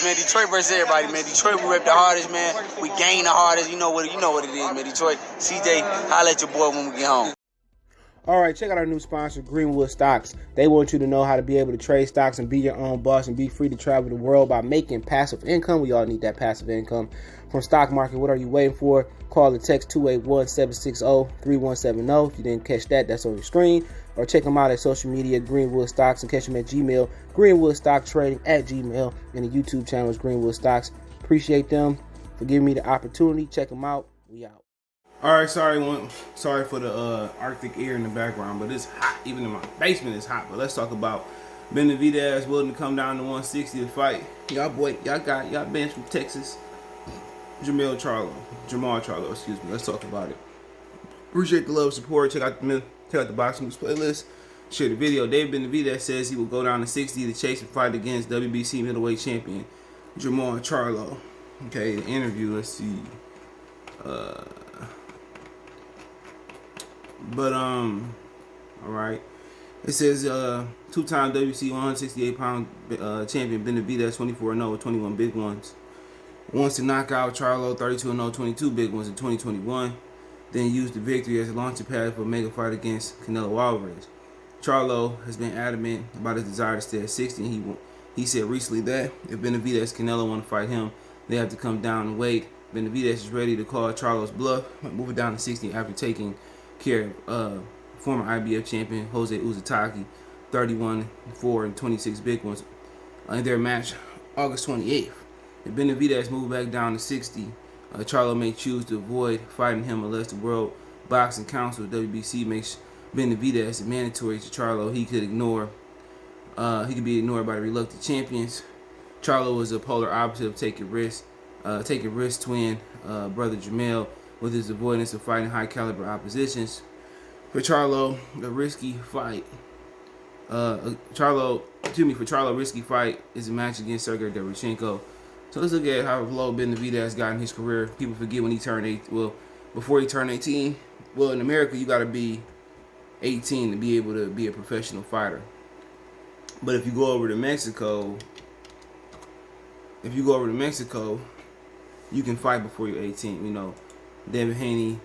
man. Detroit versus everybody, man. Detroit, we rep the hardest, man. We gain the hardest. You know what it is, man. Detroit, CJ, holla at your boy when we get home. All right, check out our new sponsor, Greenwood Stocks. They want you to know how to be able to trade stocks and be your own boss and be free to travel the world by making passive income. We all need that passive income from stock market. What are you waiting for? Call or text 281-760-3170. If you didn't catch that, that's on your screen. Or check them out at social media, Greenwood Stocks, and catch them at Gmail, greenwoodstocktrading at Gmail, and the YouTube channel is Greenwood Stocks. Appreciate them for giving me the opportunity. Check them out. We out. All right, sorry for the Arctic air in the background, but it's hot. Even in my basement, it's hot. But let's talk about Benavidez willing to come down to 160 to fight. Y'all bench from Texas, Jermall Charlo, excuse me. Let's talk about it. Appreciate the love, support. Check out the Boxing News playlist. Share the video. Benavidez says he will go down to 60 to chase and fight against WBC middleweight champion Jermall Charlo. Okay, the interview. Let's see. All right. It says two-time WC 168-pound champion Benavidez, 24-0 with 21 big ones. Wants to knock out Charlo, 32-0, 22 big ones in 2021. Then used the victory as a launching pad for a mega fight against Canelo Alvarez. Charlo has been adamant about his desire to stay at 60. And he said recently that if Benavidez Canelo want to fight him, they have to come down and weight. Benavidez is ready to call Charlo's bluff, move it down to 60 after taking care of former IBF champion Jose Uzataki, 31-4 and 26 big ones in their match August 28th. If Benavidez move back down to 60, Charlo may choose to avoid fighting him unless the World Boxing Council (WBC) makes Benavidez mandatory to Charlo. He could be ignored by the reluctant champions. Charlo is a polar opposite of taking risk twin brother Jermall, with his avoidance of fighting high caliber oppositions. For Charlo, risky fight is a match against Sergey Derevchenko. So let's look at how low Benavidez got in his career. People forget when he turned 8. Well, before he turned 18. Well, in America, you got to be 18 to be able to be a professional fighter. But if you go over to Mexico, you can fight before you're 18. You know, David Haney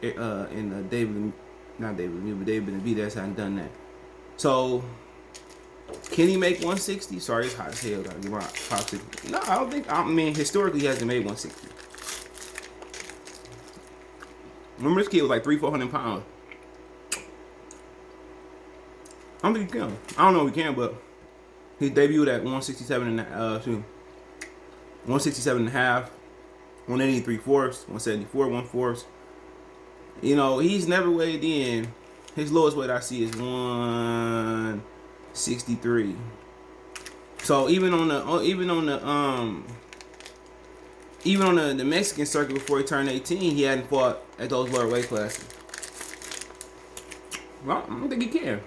and David Benavidez hadn't done that. So, can he make 160? Sorry, it's hot as hell. Gotta get my popsicle. No, I don't think. I mean, historically, he hasn't made 160. Remember, this kid was like 400 pounds. I don't think he can. I don't know if he can, but he debuted at 167 and 167 and a half, 183 fourths, 174 1/4. You know, he's never weighed in. His lowest weight I see is 163. So even on the Mexican circuit before he turned 18, he hadn't fought at those lower weight classes. Well, I don't think he can.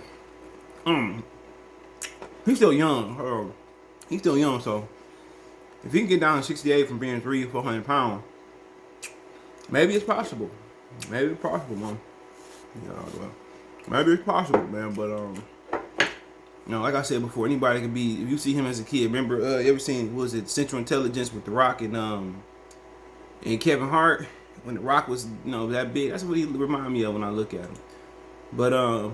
He's still young. So if he can get down to 68 from being 400 pounds, maybe it's possible. Maybe it's possible, man. Maybe it's possible, man. But like I said before, anybody can be. If you see him as a kid, remember, you ever seen, was it Central Intelligence with The Rock and Kevin Hart? When The Rock was, that big, that's what he remind me of when I look at him. But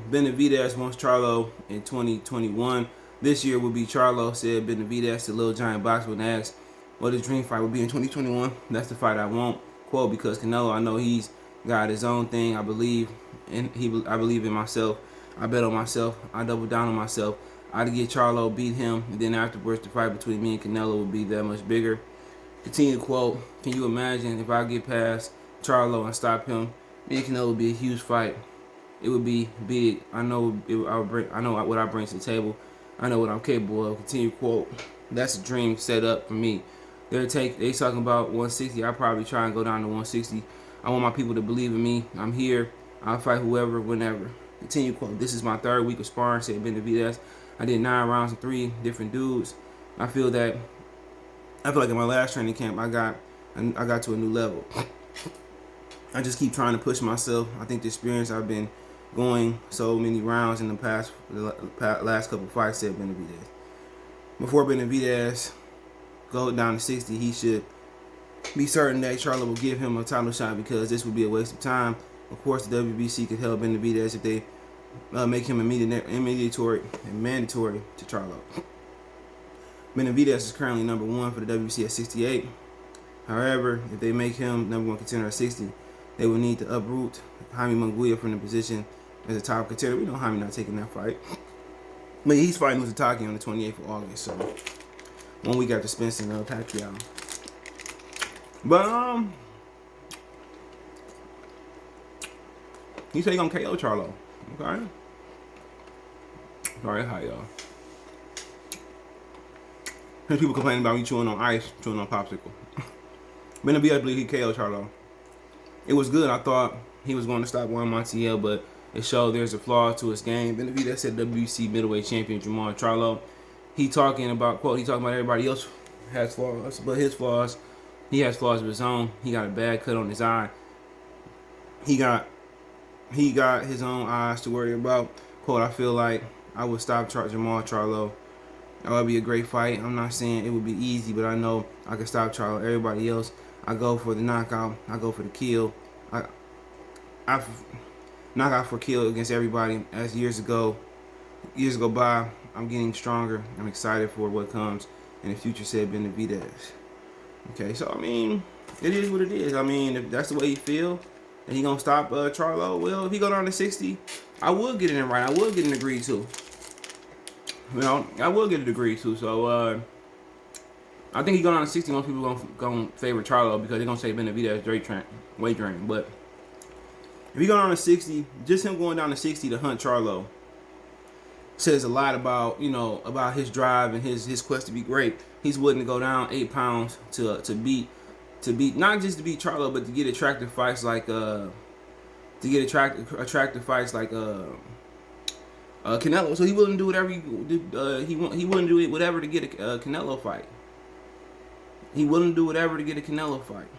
Benavidez wants Charlo in 2021. This year will be Charlo, said Benavidez to Lil Giant Box when asked what his dream fight would be in 2021. That's the fight I want. Quote, because Canelo, I know he's got his own thing. I believe in myself. I bet on myself. I double down on myself. I'd get Charlo, beat him, and then afterwards the fight between me and Canelo would be that much bigger. Continue to quote, can you imagine if I get past Charlo and stop him? Me and Canelo would be a huge fight. It would be big. I know what I bring to the table. I know what I'm capable of. Continue to quote, that's a dream set up for me. They talking about 160. I'll probably try and go down to 160. I want my people to believe in me. I'm here. I'll fight whoever, whenever. Continue quote. This is my 3rd week of sparring, said Benavidez. I did 9 rounds with 3 different dudes. I feel like in my last training camp, I got to a new level. I just keep trying to push myself. I think the experience I've been going so many rounds in the last couple fights, said Benavidez. Before Benavidez go down to 60, he should be certain that Charlo will give him a title shot, because this would be a waste of time. Of course, the WBC could help Benavidez if they make him mandatory to Charlo. Benavidez is currently number 1 for the WBC at 68. However, if they make him number 1 contender at 60, they will need to uproot Jaime Munguia from the position as a top contender. We know Jaime not taking that fight. But he's fighting Uzataki on the 28th of August, so 1 week after Spencer and Pacquiao. But he said he gonna KO Charlo. Okay. Alright, hi y'all. There's people complaining about me chewing on ice, chewing on popsicle. Benavidez, I believe he KO Charlo. It was good. I thought he was going to stop Juan Montiel, but it showed there's a flaw to his game. Benavidez said WBC middleweight champion Jermall Charlo. He talking about everybody else has flaws, but his flaws, he has flaws of his own. He got a bad cut on his eye. He got his own eyes to worry about. Quote, I feel like I would stop Jermall Charlo. That would be a great fight. I'm not saying it would be easy, but I know I can stop Charlo. Everybody else, I go for the knockout. I go for the kill. I knockout for kill against everybody. As years go by, I'm getting stronger. I'm excited for what comes in the future, said Benavidez. Okay, so I mean, it is what it is. I mean, if that's the way he feel, and he gonna stop Charlo, well, if he go down to 60, I would get it in right. I would get an agree to. You know, I will get a degree too. So I think he go down to 60. Most people gonna favor Charlo because they're gonna say Benavidez weight drain. But if he go down to 60, just him going down to 60 to hunt Charlo says a lot about, you know, about his drive and his quest to be great. He's willing to go down 8 pounds to beat not just to beat Charlo, but to get attractive fights like Canelo. So he willing to do whatever he willing to do whatever to get a Canelo fight. He willing to do whatever to get a Canelo fight.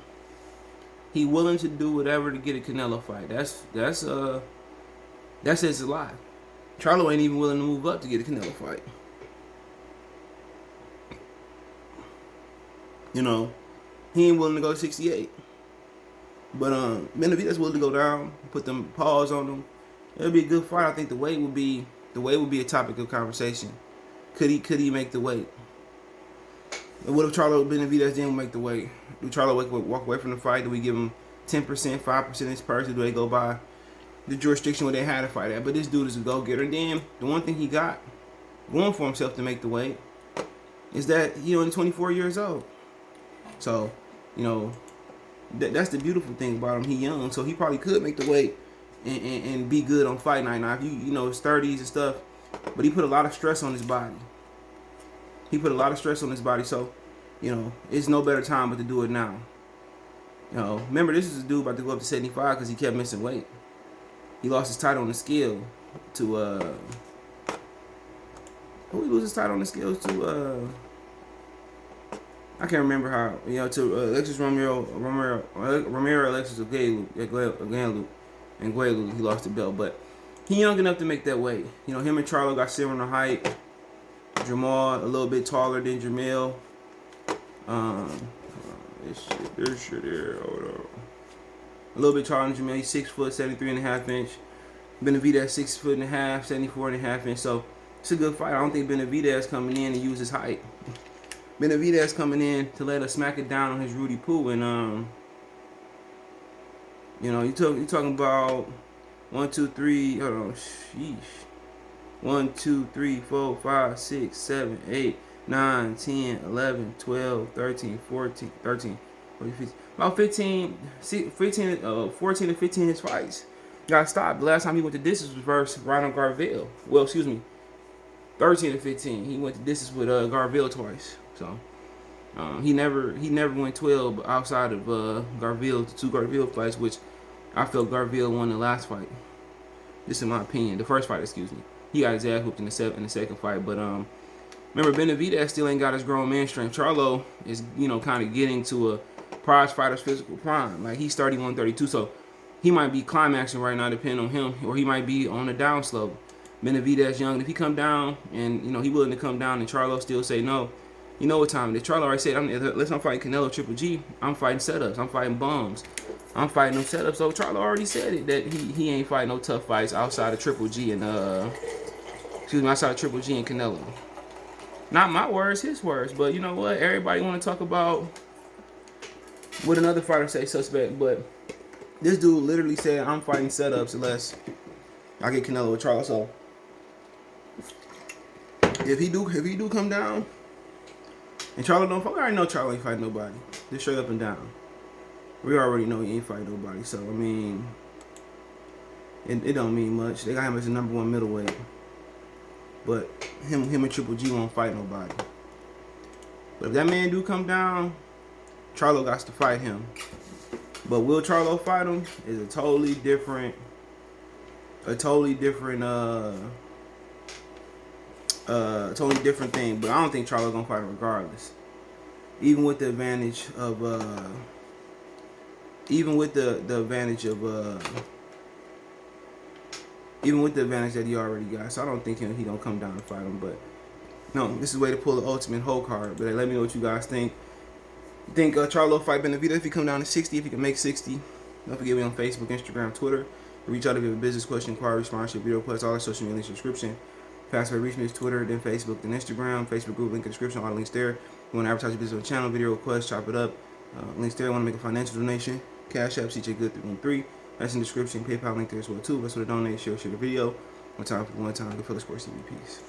He willing to do whatever to get a Canelo fight. That says a lot. Charlo ain't even willing to move up to get a Canelo fight. You know, he ain't willing to go to 68. But Benavidez willing to go down, put them paws on him. It'll be a good fight. I think the weight would be a topic of conversation. Could he make the weight? And what if Charlo Benavidez didn't make the weight? Do Charlo walk away from the fight? Do we give him 10%, 5% his purse? Do they go by the jurisdiction where they had to fight at? But this dude is a go-getter. And then the one thing he got going for himself to make the weight is that he only 24 years old. So, you know, that's the beautiful thing about him. He young, so he probably could make the weight and be good on fight night. Now, if you know, his 30s and stuff, but he put a lot of stress on his body. So, you know, it's no better time but to do it now. You know, remember, this is a dude about to go up to 75 because he kept missing weight. He lost his title on the scale to who he lose his title on the scales to? I can't remember how. You know, to Alexis Romero Alexis Ogalu. And Guelu, he lost the belt, but he young enough to make that weight. You know, him and Charlo got similar height. Jermall a little bit taller than Jermall. This shit here. Hold on. A little bit taller than Jermall. He's 6 foot, 73.5 inch. Benavidez 6 foot and a half, 74.5 inch. So it's a good fight. I don't think Benavidez coming in to use his height. Benavidez coming in to let us smack it down on his Rudy Poo and you know, you talking about 1, 2, 3, hold on, sheesh. 1, 2, 3, 4, 5, 6, 7, 8, 9, 10, 11, 12, 13, 14, 13, 14, 15. About 14 to 15 his fights. Got stopped. The last time he went to distance was versus Ronald Garville. Well, excuse me, 13 to 15. He went to distance with Garville twice. So he never went 12 outside of Garville, the 2 Garville fights, which I felt Garville won the last fight. This in my opinion. The first fight, excuse me. He got his ass whooped in the second fight. But remember, Benavidez still ain't got his grown man strength. Charlo is, you know, kind of getting to a prize fighter's physical prime. Like, he's 31, 32, so he might be climaxing right now, depending on him, or he might be on the down slope. Benavidez young. If he come down and, you know, he willing to come down and Charlo still say no, You know what time it is. Charlo already said, unless I'm fighting Canelo Triple G, I'm fighting setups. I'm fighting bums. I'm fighting them setups. So Charlo already said it, that he ain't fighting no tough fights outside of Triple G and outside of Triple G and Canelo. Not my words, his words. But you know what? Everybody want to talk about what another fighter say suspect, but this dude literally said I'm fighting setups unless I get Canelo with Charlo. So if he do come down and Charlo don't fight, I already know Charlo ain't fighting nobody. Just straight up and down. We already know he ain't fighting nobody. So I mean, it don't mean much. They got him as the #1 middleweight, but him and Triple G won't fight nobody. But if that man do come down, Charlo got to fight him. But will Charlo fight him is a totally different thing. But I don't think Charlo gonna fight him regardless. Even with the advantage of even with the advantage that he already got. So I don't think he gonna come down and fight him. But no, this is a way to pull the ultimate whole card. But let me know what you guys think. Think Charlo fight Benavidez if he come down to 60, if he can make 60. Don't forget me on Facebook, Instagram, Twitter. Reach out if you have a business question, inquiry, sponsorship, video plus all our social media links in the description. Fast way reach me is Twitter, then Facebook, then Instagram. Facebook group link in the description, all the links there. You want to advertise your business on the channel, video request, chop it up. Links there. Want to make a financial donation? Cash App, CJ Good 313. That's in the description. PayPal link there as well too. That's what to donate. Share the video. One time for one time. Good for the Sports TV. Peace.